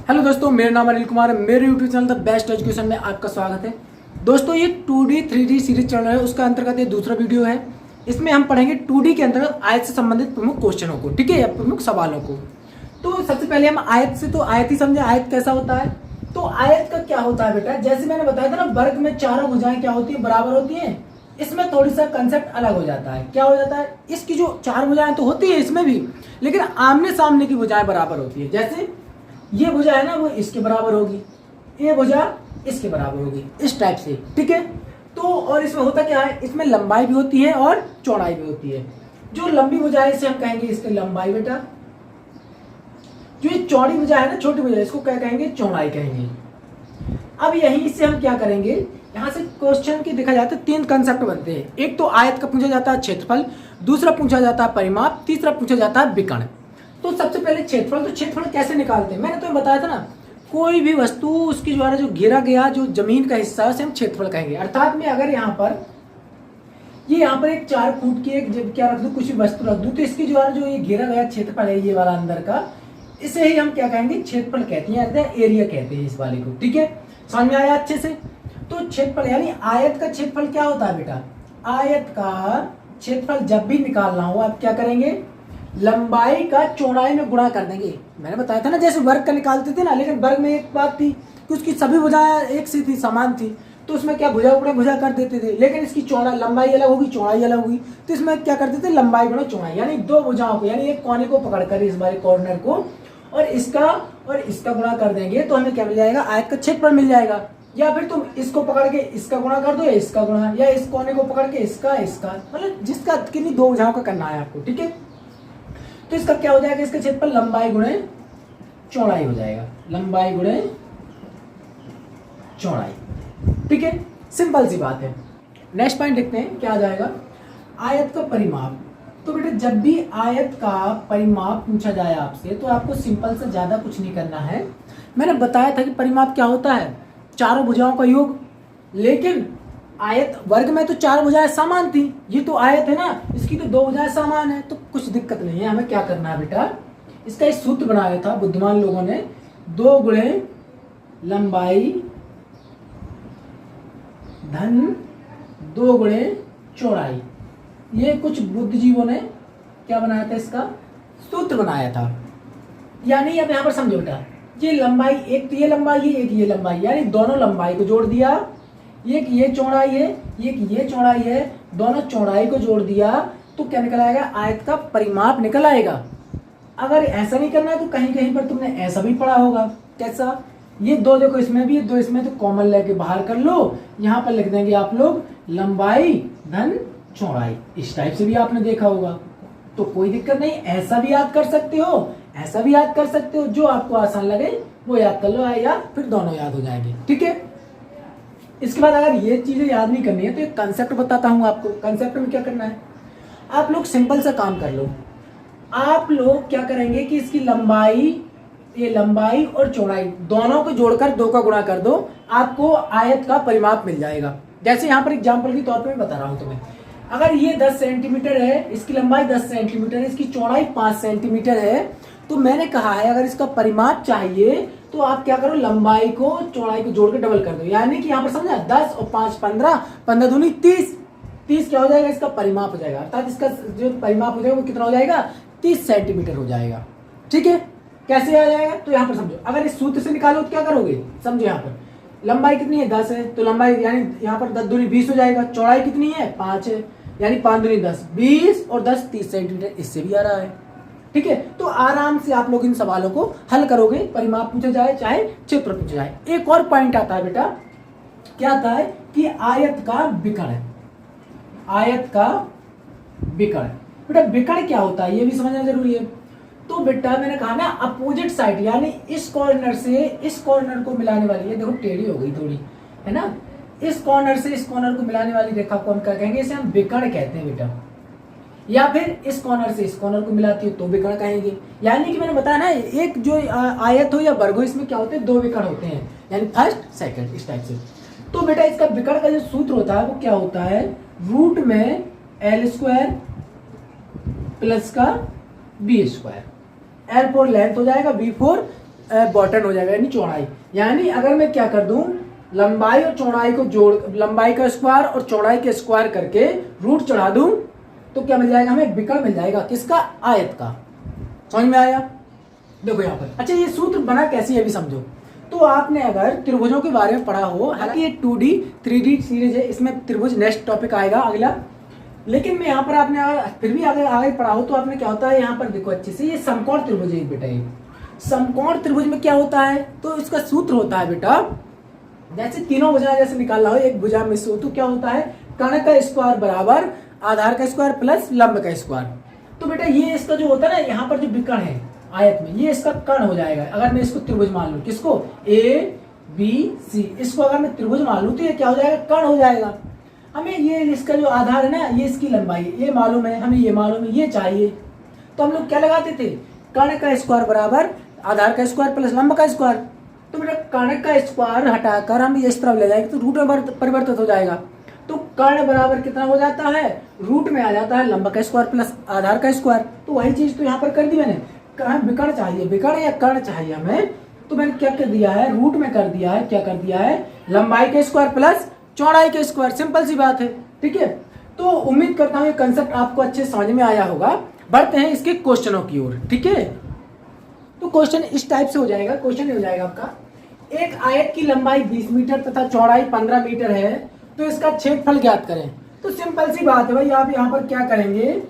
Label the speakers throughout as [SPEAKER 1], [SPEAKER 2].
[SPEAKER 1] Hello दोस्तों, मेरा नाम अनिल कुमार है। मेरे YouTube channel the best education में आपका स्वागत है। दोस्तों, ये 2D 3D सीरीज चल रहा है, उसका अंतर्गत ये दूसरा वीडियो है। इसमें हम पढ़ेंगे 2D के अंतर्गत आयत से संबंधित प्रमुख क्वेश्चनों को, ठीक है, या प्रमुख सवालों को। तो सबसे पहले हम आयत से, तो आयत ही समझे, आयत कैसा होता है। तो आयत का क्या होता है बेटा, जैसे मैंने बताया था ना, वर्ग में चारों भुजाएं क्या होती है, बराबर होती है। इसमें थोड़ी सा कंसेप्ट अलग हो जाता है। क्या हो जाता है, इसकी जो चार भुजाएं तो होती है इसमें भी, लेकिन आमने सामने की भुजाएं बराबर होती है। जैसे ये भुजा है ना, वो इसके बराबर होगी, ये भुजा इसके बराबर होगी, इस टाइप से, ठीक है। तो और इसमें होता क्या है, इसमें लंबाई भी होती है और चौड़ाई भी होती है। जो लंबी भुजा है इसे हम कहेंगे इसकी लंबाई बेटा। जो ये चौड़ी भुजा है ना, छोटी भुजा, इसको क्या कहेंगे, चौड़ाई कहेंगे। अब यहीं से हम क्या करेंगे, यहाँ से क्वेश्चन की देखा जाता है तीन कंसेप्ट बनते हैं। एक तो आयत का पूछा जाता है क्षेत्रफल, दूसरा पूछा जाता है परिमाप, तीसरा पूछा जाता है विकर्ण। तो सबसे पहले क्षेत्रफल। तो क्षेत्रफल कैसे निकालते हैं, मैंने तो बताया था ना, कोई भी वस्तु उसके द्वारा जो घेरा गया जो जमीन का हिस्सा है उसे हम क्षेत्रफल कहेंगे। अर्थात में अगर यहाँ पर एक 4 फुट की एक क्या रख दूं, कुछ भी वस्तु रख दूं, तो इसके द्वारा जो ये घेरा गया क्षेत्रफल है, ये वाला अंदर का, इसे ही हम क्या कहेंगे, क्षेत्रफल कहते हैं, एरिया कहते हैं इस वाले को, ठीक है। समझ में आया अच्छे से। तो क्षेत्रफल यानी आयत का क्षेत्रफल क्या होता है बेटा, आयत का क्षेत्रफल जब भी निकालना हो आप क्या करेंगे, लंबाई का चौड़ाई में गुणा कर देंगे। मैंने बताया था ना, जैसे वर्ग का निकालते थे ना, लेकिन वर्ग में एक बात थी कि उसकी सभी भुजाएं एक सी थी, समान थी, तो उसमें क्या भुजा गुणा भुजा कर देते थे। लेकिन इसकी चौड़ाई, लंबाई अलग होगी, चौड़ाई अलग होगी, तो इसमें क्या करते थे, लंबाई गुणा चौड़ाई, यानी दो भुजाओं को, यानी एक कोने को पकड़कर इस वाले कॉर्नर को और इसका गुणा कर देंगे, तो हमें क्या मिल जाएगा, आयत का क्षेत्रफल मिल जाएगा। या फिर तुम इसको पकड़ के इसका गुणा कर दो, या इसका गुणा, या इस कोने को पकड़ के इसका, मतलब जिसका किन्हीं दो भुजाओं का करना है आपको, ठीक है। तो इसका क्या हो जाएगा, इसका क्षेत्रफल लंबाई गुणे चौड़ाई हो जाएगा, लंबाई गुणे चौड़ाई, ठीक है। सिंपल सी बात है। नेक्स्ट पॉइंट देखते हैं क्या आ जाएगा, आयत का परिमाप। तो बेटा जब भी आयत का परिमाप पूछा जाए आपसे, तो आपको सिंपल से ज्यादा कुछ नहीं करना है। मैंने बताया था कि परिमाप क्या होता है, चारों भुजाओं का योग। लेकिन आयत वर्ग में तो 4 भुजाएं समान थी, ये तो आयत है ना, इसकी तो 2 भुजाएं समान है, तो कुछ दिक्कत नहीं है। हमें क्या करना है बेटा, इसका एक सूत्र बनाया था बुद्धिमान लोगों ने, 2 गुणे लंबाई धन 2 गुणे चौड़ाई। ये कुछ बुद्धिजीवों ने क्या बनाया था, इसका सूत्र बनाया था। यानी अब यहाँ पर समझो बेटा, ये लंबाई, एक तो ये लंबाई है, एक ये लंबाई, यानी दोनों लंबाई को जोड़ दिया, एक ये चौड़ाई है, एक ये चौड़ाई है, दोनों चौड़ाई को जोड़ दिया, तो क्या निकल आएगा, आयत का परिमाप निकल आएगा। अगर ऐसा नहीं करना है तो कहीं कहीं पर तुमने ऐसा भी पढ़ा होगा। कैसा, ये दो देखो, इसमें भी, दो इसमें, तो कॉमन लेके बाहर कर लो, यहाँ पर लिख देंगे आप लोग लंबाई धन चौड़ाई, इस टाइप से भी आपने देखा होगा। तो कोई दिक्कत नहीं, ऐसा भी याद कर सकते हो, ऐसा भी याद कर सकते हो, जो आपको आसान लगे वो याद कर लो, या फिर दोनों याद हो जाएंगे, ठीक है। इसके बाद अगर ये चीजें याद नहीं करनी है तो एक कंसेप्ट बताता हूं आपको। कंसेप्ट में क्या करना है, आप लोग सिंपल सा काम कर लो। आप लोग क्या करेंगे कि इसकी लंबाई, ये लंबाई और चौड़ाई दोनों को जोड़कर 2 का गुणा कर दो, आपको आयत का परिमाप मिल जाएगा। जैसे यहाँ पर एग्जाम्पल के तौर पर मैं बता रहा हूँ तुम्हें, अगर ये 10 सेंटीमीटर है, इसकी लंबाई 10 सेंटीमीटर है, इसकी चौड़ाई 5 सेंटीमीटर है, तो मैंने कहा है अगर इसका परिमाप चाहिए तो आप क्या करो, लंबाई को चौड़ाई को जोड़कर डबल कर दो। यानी कि यहाँ पर समझा, 10 और 5 15, 15 दूनी 30, 30 क्या हो जाएगा, इसका परिमाप हो जाएगा। अर्थात इसका जो परिमाप हो जाएगा वो कितना हो जाएगा, 30 सेंटीमीटर हो जाएगा, ठीक है। कैसे आ जाएगा, तो यहाँ पर समझो, अगर इस सूत्र से निकालो तो क्या करोगे, समझो यहाँ पर लंबाई कितनी है, 10 है, तो लंबाई यानी यहाँ पर 10 दूनी 20 हो जाएगा। चौड़ाई कितनी है, 5 है, यानी 5 दूनी 10, 20 और 10 30 सेंटीमीटर, इससे भी आ रहा है, ठीक है। तो आराम से आप लोग इन सवालों को हल करोगे, परिमाप पूछा जाए चाहे क्षेत्र पूछा जाए। एक और पॉइंट आता है बेटा, क्या आता है कि आयत का विकर्ण। आयत का विकर्ण, बेटा विकर्ण क्या होता है ये भी समझना जरूरी है। तो बेटा मैंने कहा ना, अपोजिट साइड, यानी इस कॉर्नर से इस कॉर्नर को मिलाने वाली है, देखो टेढ़ी हो गई थोड़ी, है ना, इस कॉर्नर से इस कॉर्नर को मिलाने वाली रेखा को हम क्या कहेंगे, इसे हम विकर्ण कहते हैं बेटा। या फिर इस कॉर्नर से इस कॉर्नर को मिलाती हो तो विकर्ण कहेंगे। यानी कि मैंने बताया ना, एक जो आयत हो या वर्ग हो, इसमें क्या होते हैं, 2 विकर्ण होते हैं, यानी फर्स्ट सेकंड, इस टाइप से। तो बेटा इसका विकर्ण का जो सूत्र होता है वो क्या होता है, रूट में L² प्लस का B², L4 लेंथ हो जाएगा, B4 बॉटम हो जाएगा, यानी चौड़ाई। यानी अगर मैं क्या कर दूं, लंबाई और चौड़ाई को जोड़, लंबाई का स्क्वायर और चौड़ाई के स्क्वायर करके रूट चढ़ा दूं तो क्या मिल जाएगा हमें, विकर्ण मिल जाएगा। किसका, आयत का। समझ में आया? देखो यहाँ पर। अच्छा, ये सूत्र बना कैसे ये भी समझो। तो आपने अगर त्रिभुजों के बारे में पढ़ा हो, हालांकि ये 2D 3D सीरीज है, इसमें त्रिभुज नेक्स्ट टॉपिक आएगा अगला, लेकिन मैं यहाँ पर आपने फिर भी आगे पढ़ा हो तो आपने क्या होता है, यहाँ पर देखो अच्छे से, ये समकोण त्रिभुज है बेटा। ये समकोण त्रिभुज में क्या होता है, तो इसका सूत्र होता है बेटा, जैसे तीनों भुजा जैसे निकालना हो, एक भुजा में से तो क्या होता है, कर्ण का स्क्वायर बराबर आधार का स्क्वायर प्लस लंब का स्क्वायर। तो बेटा ये इसका जो होता है ना, यहाँ पर जो विकर्ण है आयत में, ये इसका कर्ण हो जाएगा। अगर मैं इसको त्रिभुज मान लूं, किसको, ABC, इसको अगर मैं त्रिभुज मान लूं तो ये क्या हो जाएगा, कर्ण हो जाएगा। हमें ये इसका जो आधार है ना, ये इसकी लंबाई ये मालूम है, हमें ये मालूम है, ये चाहिए, तो हम लोग क्या लगाते थे, कर्ण का स्क्वायर बराबर आधार का स्क्वायर प्लस लंब का स्क्वायर। तो बेटा कर्ण का स्क्वायर हटाकर हम इस तरफ ले जाएंगे तो रूट में परिवर्तित हो जाएगा। तो कर्ण बराबर कितना हो जाता है, रूट में आ जाता है लंब का स्क्वायर प्लस आधार का स्क्वायर। तो वही चीज तो यहाँ पर कर दी मैंने, विकर्ण चाहिए, विकर्ण या कर्ण चाहिए हमें, तो मैंने क्या कर दिया है, रूट में कर दिया है, क्या कर दिया है, लंबाई के स्क्वायर प्लस चौड़ाई के स्क्वायर। सिंपल सी बात है, ठीक है। तो उम्मीद करता हूँ ये कंसेप्ट आपको अच्छे समझ में आया होगा। बढ़ते हैं इसके क्वेश्चनों की ओर, ठीक है। तो क्वेश्चन इस टाइप से हो जाएगा, क्वेश्चन हो जाएगा आपका, एक आयत की लंबाई 20 मीटर तथा चौड़ाई 15 मीटर है, तो इसका क्षेत्रफल ज्ञात करें। तो सिंपल सी बात है भाई, आप यहाँ पर क्या करेंगे,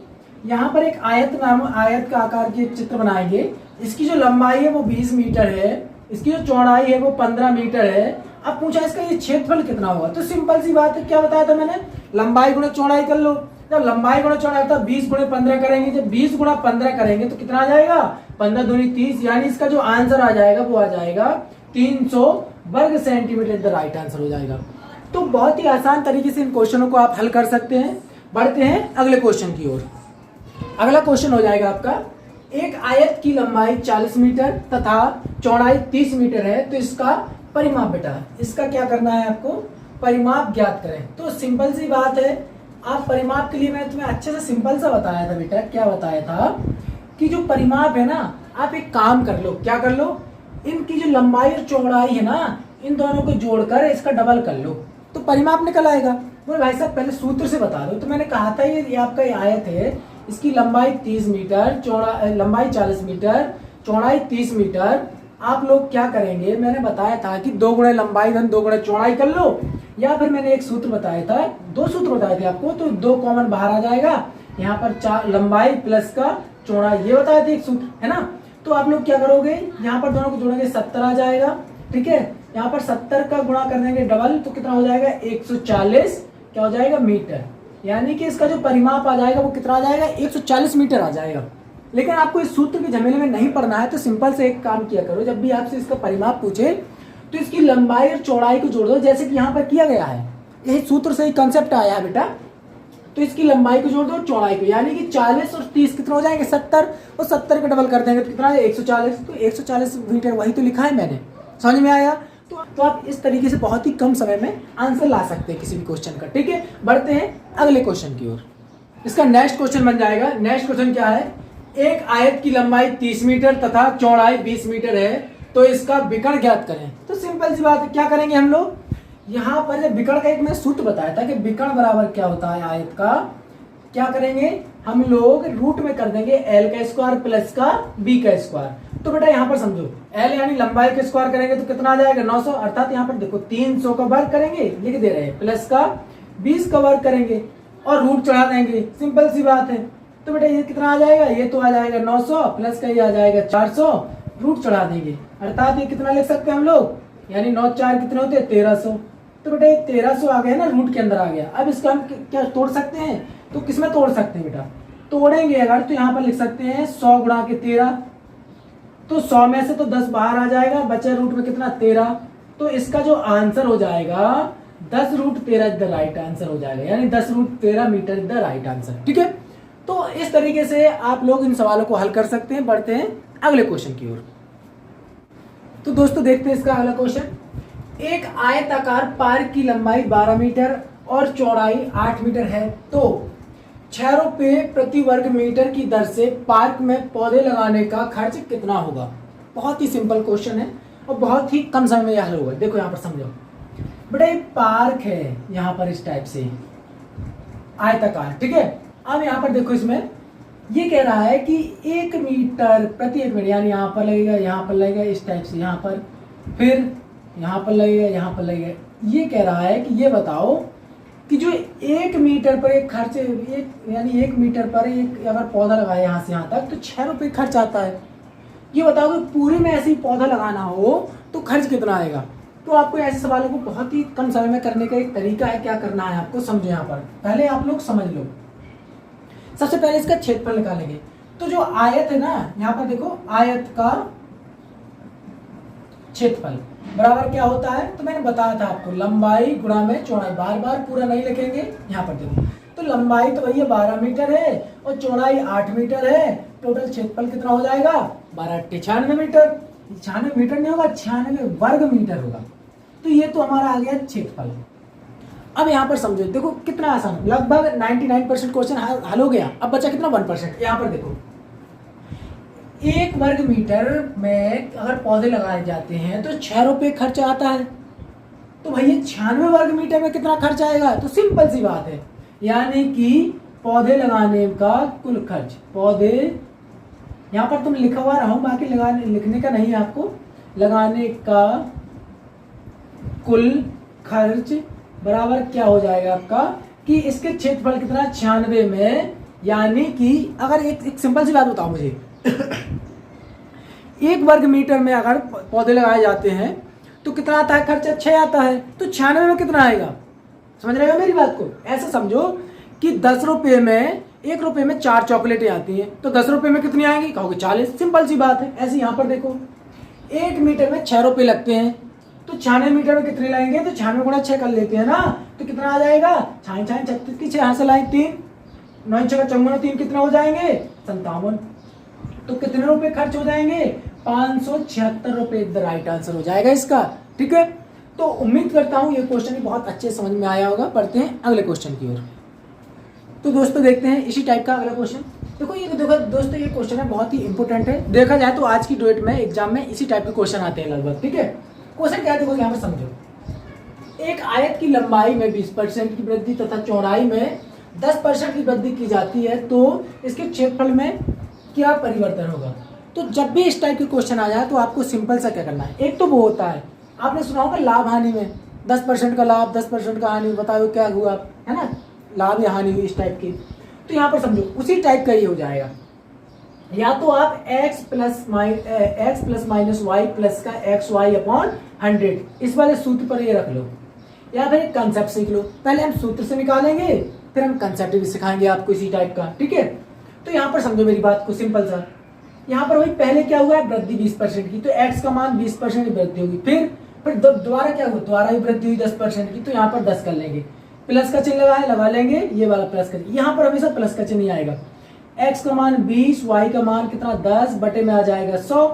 [SPEAKER 1] यहाँ पर एक आयत का आकार के चित्र बनाएंगे। इसकी जो लंबाई है वो 20 मीटर है, इसकी जो चौड़ाई है वो 15 मीटर है। अब पूछा इसका ये क्षेत्रफल कितना होगा, तो सिंपल सी बात है, क्या बताया था मैंने, लंबाई गुणा चौड़ाई कर लो। जब लंबाई गुणा चौड़ाई होता है 20 गुणे 15 करेंगे, जब 20 गुणा 15 करेंगे तो कितना आ जाएगा, 15 दूनी 30, यानी इसका जो आंसर आ जाएगा वो आ जाएगा 300 वर्ग सेंटीमीटर, द राइट आंसर हो जाएगा। तो बहुत ही आसान तरीके से इन क्वेश्चनों को आप हल कर सकते हैं। बढ़ते हैं अगले क्वेश्चन की ओर। अगला क्वेश्चन हो जाएगा आपका, एक आयत की लंबाई 40 मीटर तथा चौड़ाई 30 मीटर है, तो इसका परिमाप बेटा, इसका क्या करना है आपको, परिमाप ज्ञात करें। तो सिंपल सी बात है, आप परिमाप के लिए मैंने तुम्हें अच्छे से सिंपल सा बताया था बेटा, क्या बताया था कि जो परिमाप है ना, आप एक काम कर लो, क्या कर लो, इनकी जो लंबाई और चौड़ाई है ना, इन दोनों को जोड़कर इसका डबल कर लो तो परिमाप निकल आएगा। बोले भाई साहब पहले सूत्र से बता दो। तो मैंने कहा था ये आपका ये आयत है, इसकी लंबाई 30 मीटर, लंबाई 40 मीटर, चौड़ाई 30 मीटर। आप लोग क्या करेंगे, मैंने बताया था कि 2 गुणे लंबाई धन 2 गुणे चौड़ाई कर लो, या फिर मैंने एक सूत्र बताया था, 2 सूत्र बताए थे आपको, तो 2 कॉमन बाहर आ जाएगा, यहाँ पर 4 लंबाई प्लस का चौड़ाई, ये बताया था एक सूत्र, है ना। तो आप लोग क्या करोगे, यहाँ पर दोनों को जोड़ेंगे 70 आ जाएगा, ठीक है। यहाँ पर 70 का गुणा कर देंगे डबल, तो कितना हो जाएगा 140, क्या हो जाएगा मीटर, यानी कि इसका जो परिमाप आ जाएगा वो कितना आ जाएगा 140 मीटर आ जाएगा। लेकिन आपको इस सूत्र के झमेले में नहीं पढ़ना है, तो सिंपल से एक काम किया करो, जब भी आपसे इसका परिमाप पूछे तो इसकी लंबाई और चौड़ाई को जोड़ दो, जैसे कि यहाँ पर किया गया है, यही सूत्र से ही कंसेप्ट आया है बेटा। तो इसकी लंबाई को जोड़ दो चौड़ाई को, यानी कि 40 और 30 कितना हो जाएंगे 70, और 70 का डबल कर देंगे तो कितना है 140, तो 140 मीटर वही तो लिखा है मैंने। समझ में आया? तो आप इस तरीके से बहुत ही कम समय में आंसर ला सकते हैं किसी भी क्वेश्चन का, ठीक है। बढ़ते हैं अगले क्वेश्चन की ओर। इसका नेक्स्ट क्वेश्चन बन जाएगा, नेक्स्ट क्वेश्चन क्या है, एक आयत की लंबाई 30 मीटर तथा चौड़ाई 20 मीटर है, तो इसका विकर्ण ज्ञात करें। तो सिंपल सी बात है, क्या करेंगे हम लोग, यहाँ पर जब विकर्ण का एक मैंने सूत्र बताया था कि विकर्ण बराबर क्या होता है आयत का, क्या करेंगे हम लोग, रूट में कर देंगे l का स्क्वायर प्लस का b का स्क्वायर। तो बेटा यहाँ पर समझो, l यानी लंबाई का स्क्वायर करेंगे तो कितना आ जाएगा 900, अर्थात यहाँ पर देखो 300 का वर्ग करेंगे, लिख दे रहे हैं, प्लस का 20 का वर्ग करेंगे और रूट चढ़ा देंगे, सिंपल सी बात है। तो बेटा ये कितना आ जाएगा, ये तो आ जाएगा 900 प्लस का ये आ जाएगा 400, रूट चढ़ा देंगे, अर्थात ये कितना लिख सकते हैं हम लोग, यानी 9 4 कितने होते हैं 1300। तो बेटा ये 1300 आ गया ना, रूट के अंदर आ गया। अब इसका हम क्या तोड़ सकते हैं, तो किसमें तोड़ सकते हैं बेटा, तोड़ेंगे अगर तो यहाँ पर लिख सकते हैं 100 गुणा के 13, तो 100 में से तो 10 बाहर आ जाएगा, बचा रूट में कितना 13, तो इसका जो आंसर हो जाएगा 10 रूट 13 द राइट आंसर हो जाएगा, यानी 10 root 13 metre the right answer, ठीक है। तो इस तरीके से आप लोग इन सवालों को हल कर सकते हैं। बढ़ते हैं अगले क्वेश्चन की ओर। तो दोस्तों देखते हैं इसका अगला क्वेश्चन, एक आयताकार पार्क की लंबाई 12 मीटर और चौड़ाई 8 मीटर है, तो ₹6 प्रति वर्ग मीटर की दर से पार्क में पौधे लगाने का खर्च कितना होगा। बहुत ही सिंपल क्वेश्चन है और बहुत ही कम समय में हल होगा। देखो यहाँ पर समझो बेटा, एक पार्क है यहाँ पर इस टाइप से आयताकार, ठीक है। अब यहाँ पर देखो इसमें ये कह रहा है कि 1 मीटर प्रति 1 मिनट, यानी यहाँ पर लगेगा, यहाँ पर लगेगा, इस टाइप से यहाँ पर, फिर यहाँ पर लगेगा, यहाँ पर लगेगा। ये कह रहा है कि ये बताओ कि जो 1 मीटर पर एक खर्च, यानी 1 मीटर पर एक अगर पौधा लगाए यहाँ से यहाँ तक तो 6 रुपये खर्च आता है। ये बताओ कि पूरे में ऐसे ही पौधा लगाना हो तो खर्च कितना आएगा। तो आपको ऐसे सवालों को बहुत ही कम समय में करने का एक तरीका है, क्या करना है आपको समझो। यहाँ पर पहले आप लोग समझ लो, सबसे पहले इसका क्षेत्रफल निकालेंगे। तो जो आयत है ना, यहाँ पर देखो आयत का क्षेत्रफल बराबर क्या होता है, तो मैंने बताया था आपको, लंबाई गुणा में चौड़ाई। बार बार पूरा नहीं लिखेंगे। यहाँ पर देखो तो लंबाई तो भैया 12 मीटर है और चौड़ाई 8 मीटर है। टोटल क्षेत्रफल कितना हो जाएगा, 12 96 मीटर। 96 मीटर नहीं होगा, 96 वर्ग मीटर होगा। तो ये तो हमारा आ गया क्षेत्रफल। अब यहाँ पर समझो, देखो कितना आसान, लगभग 99% क्वेश्चन हल हो गया। अब बचा कितना, 1%। यहाँ पर देखो 1 वर्ग मीटर में अगर पौधे लगाए जाते हैं तो 6 रुपये खर्च आता है। तो भैया 96 वर्ग मीटर में कितना खर्च आएगा, तो सिंपल सी बात है, यानी कि पौधे लगाने का कुल खर्च, पौधे यहाँ पर तुम लिखा हुआ रहो, बाकी लिखने का नहीं है आपको, लगाने का कुल खर्च बराबर क्या हो जाएगा आपका, कि इसके क्षेत्रफल कितना 96 में, यानी कि अगर एक सिंपल सी बात बताओ मुझे 1 वर्ग मीटर में अगर पौधे लगाए जाते हैं तो कितना आता है खर्चा, 6 आता है। तो 96 में कितना आएगा, समझ रहे हो मेरी बात को। ऐसे समझो कि 10 रुपये में, 1 रुपये में 4 चॉकलेटें आती हैं, तो 10 रुपये में कितनी आएंगी, कहोगे 40। सिंपल सी बात है। ऐसे यहाँ पर देखो 1 मीटर में 6 रुपये लगते हैं, तो 96 मीटर में कितने लगेंगे, तो 96 गुणा 6 कर लेते हैं ना, तो कितना आ जाएगा, 36 की 6 यहाँ से लाए 3, 9 6 54 3 कितना हो जाएंगे, 57। तो कितने रुपए खर्च हो जाएंगे, 576 रुपए द राइट आंसर हो जाएगा इसका। ठीक है, तो उम्मीद करता हूं ये क्वेश्चन भी बहुत अच्छे समझ में आया होगा। पढ़ते हैं अगले क्वेश्चन की ओर। तो दोस्तों देखते हैं इसी टाइप का अगला क्वेश्चन। देखो दोस्तों ये क्वेश्चन है बहुत ही इंपॉर्टेंट है। देखा जाए तो आज की डेट में एग्जाम में इसी टाइप के क्वेश्चन आते हैं लगभग। ठीक है, क्वेश्चन क्या है देखो यहाँ पर समझो, एक आयत की लंबाई में 20% की वृद्धि तथा चौड़ाई में 10% की वृद्धि की जाती है, तो इसके क्षेत्रफल में क्या परिवर्तन होगा। तो जब भी इस टाइप के क्वेश्चन आ जाए तो आपको सिंपल सा क्या करना है, एक तो वो होता है, आपने सुना होगा लाभ हानि में 10% का लाभ 10% का हानि, बताओ क्या हुआ, है ना, लाभ या हानि हुई इस टाइप की। तो यहाँ पर समझो उसी टाइप का ये हो जाएगा, या तो आप x plus minus Y plus का एक्स वाई अपॉन 100 इस वाले सूत्र पर ये रख लो, या फिर एक कंसेप्ट सीख लो। पहले हम सूत्र से निकालेंगे, फिर हम कंसेप्ट भी सिखाएंगे आपको इसी टाइप का। ठीक है, तो यहाँ पर समझो मेरी बात को सिंपल सा, यहाँ पर वही पहले क्या हुआ है, वृद्धि 20% की, तो x का मान 20% की वृद्धि होगी। फिर दोबारा क्या हुआ, दोबारा ही वृद्धि हुई 10% की, तो यहाँ पर 10 कर लेंगे, प्लस का चिन्ह लगा लेंगे, ये वाला प्लस कर, यहाँ पर हमेशा प्लस का चिन्ह आएगा। x का मान 20, y का मान कितना 10 बटे में आ जाएगा 100।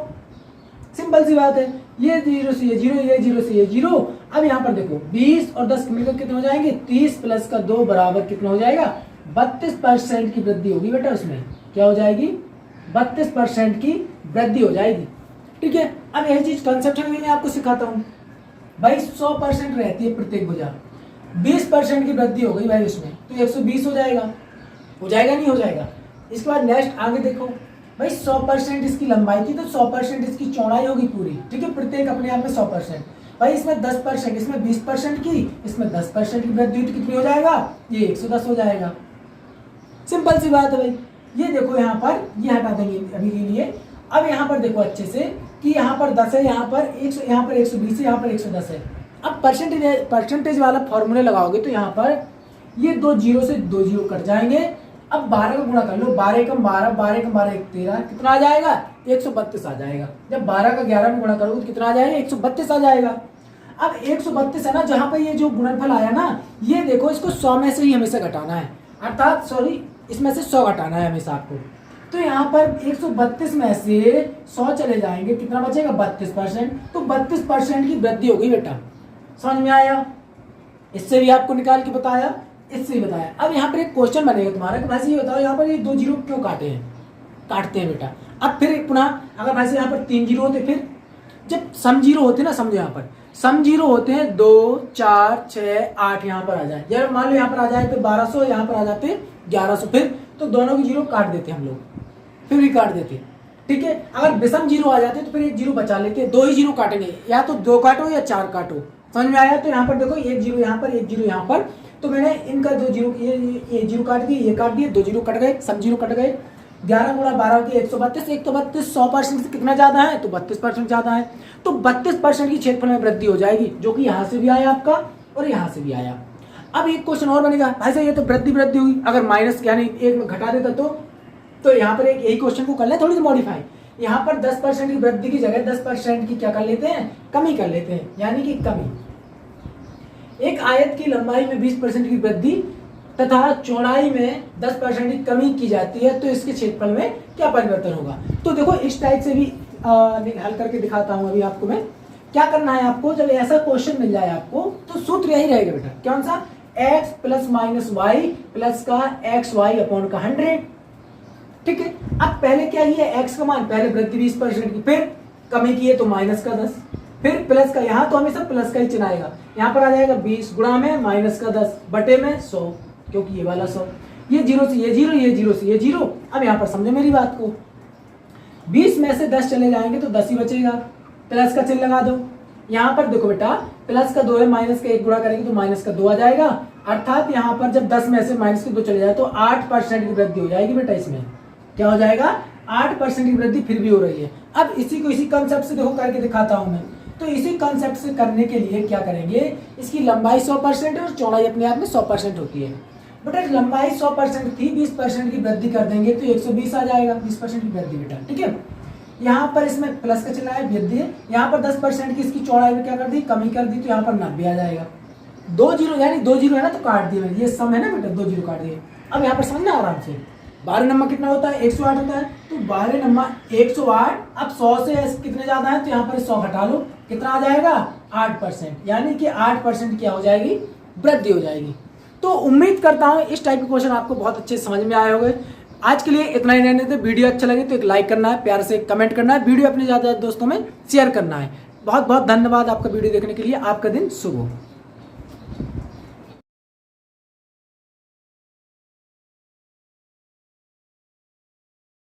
[SPEAKER 1] सिंपल सी बात है, ये 0 से ये 0, ये 0 से ये 0। अब यहाँ पर देखो 20 और 10 मिलकर कितने हो जाएंगे, 30 प्लस का 2 बराबर कितना हो जाएगा, 32% की वृद्धि होगी बेटा, उसमें क्या हो जाएगी, 32% की वृद्धि हो जाएगी। ठीक है, अब यही चीज कंसेप्ट में मैं आपको सिखाता हूँ भाई। 100% रहती है प्रत्येक भुजा, 20% की वृद्धि हो गई भाई उसमें, तो 120 हो जाएगा नहीं हो जाएगा। इसके बाद नेक्स्ट आगे देखो भाई, 100% इसकी लंबाई थी तो 100% इसकी चौड़ाई होगी पूरी। ठीक है, प्रत्येक अपने आप में 100%, भाई इसमें 10%, इसमें 20% की, इसमें 10% की वृद्धि हुई तो कितनी हो जाएगा, ये 110 हो जाएगा। सिंपल सी बात है भाई। ये देखो यहाँ पर ये हटा देंगे अभी के लिए। अब यहाँ पर देखो अच्छे से कि यहाँ पर 10 है, यहाँ पर 120 है, यहाँ पर 110 है। अब परसेंटेज वाला फॉर्मूला लगाओगे तो यहाँ पर ये 2 जीरो से 2 जीरो कट जाएंगे। अब 12 का गुणा कर लो, 12 कम 12, 12 कम 12 13, कितना आ जाएगा, 132 आ जाएगा। जब 12 का 11 में गुणा करोगे तो कितना आ जाएगा, 132 आ जाएगा। अब 132 है ना, जहाँ पर ये जो गुणनफल आया ना, ये देखो इसको 100 में से ही हमेशा घटाना है, अर्थात सॉरी इसमें से 100 घटाना है हमेशा आपको। तो यहाँ पर 132 में से 100 चले जाएंगे, कितना बचेगा, 32%। तो 32% की वृद्धि होगी बेटा, समझ में आया। इससे भी आपको निकाल के बताया, इससे भी बताया। अब यहाँ पर एक क्वेश्चन बनेगा तुम्हारा कि भाई ये बताओ यहाँ पर ये 2 जीरो क्यों काटते हैं बेटा। अब फिर पुनः अगर भाई यहाँ पर 3 जीरो होते, फिर जब सम जीरो होते ना, समझो यहाँ पर सम जीरो होते हैं 2 4 6 8 यहाँ पर आ जाए, जब मान लो यहाँ पर आ जाए तो 1200, यहाँ पर आ जाते 1100, फिर तो दोनों की जीरो काट देते हम लोग, फिर भी काट देते, ठीक है। अगर विषम जीरो आ जाते तो फिर एक जीरो बचा लेते, 2 ही जीरो काटेंगे, या तो 2 काटो या 4 काटो, समझ में आया। तो यहाँ पर देखो एक जीरो यहाँ पर, एक जीरो यहाँ पर, तो मैंने इनका 2 जीरो, ये जीरो काट दिए, ये काट दिए, 2 जीरो कट गए, सब जीरो कट गए। 11 गुणा 12 होती है 132, 132 100% से कितना ज्यादा है, तो 32% ज्यादा है, तो 32% की क्षेत्रफल में वृद्धि हो जाएगी, जो कि यहाँ से भी आया आपका और यहाँ से भी आया। अब एक क्वेश्चन और बनेगा, भाई साहब ये तो वृद्धि हुई, अगर माइनस यानी एक में घटा देता तो यहाँ पर एक यही क्वेश्चन को कर ले थोड़ी सी मॉडिफाई, यहाँ पर 10% की वृद्धि की जगह 10% की क्या कर लेते हैं, कमी कर लेते हैं, यानी कि कमी। एक आयत की लंबाई में 20% की वृद्धि तथा चौड़ाई में 10% की कमी की जाती है, तो इसके क्षेत्रफल में क्या परिवर्तन होगा। तो देखो इस टाइप से भी हल करके दिखाता हूं अभी आपको मैं। क्या करना है आपको, जब ऐसा क्वेश्चन मिल जाए आपको तो सूत्र यही रहेगा बेटा, कौन सा, x plus minus Y plus का एक्स वाई अपॉन का 100, ठीक है। अब पहले क्या किया, x का मान पहले वृद्धि 20% की, फिर कमी की है तो माइनस का 10, फिर प्लस का, यहाँ तो हमेशा प्लस का ही चिन्ह आएगा, यहाँ पर आ जाएगा 20 गुणा में माइनस का 10 बटे में 100, क्योंकि ये वाला 100, ये जीरो से ये जीरो, ये जीरो से ये जीरो। अब यहाँ पर समझो मेरी बात को, 20 में से 10 चले जाएंगे तो 10 ही बचेगा, प्लस का चिन्ह लगा दो। यहाँ पर देखो बेटा प्लस का 2 है, माइनस का 1 गुणा करेंगे तो माइनस का 2 आ जाएगा, अर्थात यहाँ पर जब 10 में से माइनस के 2 चले जाए तो 8% की वृद्धि हो जाएगी बेटा, इसमें क्या हो जाएगा, 8% की वृद्धि फिर भी हो रही है। अब इसी को इसी कंसेप्ट से देखो करके दिखाता हूं मैं। तो इसी कंसेप्ट से करने के लिए क्या करेंगे, इसकी लंबाई 100% है और चौड़ाई अपने आप में 100% होती है। बेटा लंबाई 100% थी, 20% की वृद्धि कर देंगे तो 120 आ जाएगा, 20% की वृद्धि बेटा, ठीक है। यहाँ पर इसमें प्लस का चिन्ह है, वृद्धि है, यहाँ पर 10% की इसकी चौड़ाई में क्या कर दी, कमी कर दी, तो यहाँ पर 90 आ जाएगा। 2 जीरो यानी 2 जीरो है ना, तो काट दिए मैंने, ये सम है ना बेटा, 2 जीरो काट दिए। अब यहाँ पर समझना आराम से, 12 नंबर कितना होता है, 108 होता है, तो 12 नंबर 108, अब 100 से कितने ज्यादा है, तो यहाँ पर 100 घटा लो, कितना आ जाएगा, 8%, यानी कि 8% क्या हो जाएगी, वृद्धि हो जाएगी। तो उम्मीद करता हूं इस टाइप के क्वेश्चन आपको बहुत अच्छे समझ में आए होंगे। आज के लिए इतना ही रहने दे, वीडियो अच्छा लगे तो एक लाइक करना है, प्यार से कमेंट करना है, वीडियो अपने ज्यादा दोस्तों में शेयर करना है। बहुत बहुत धन्यवाद आपका वीडियो देखने के लिए, आपका दिन शुभ हो।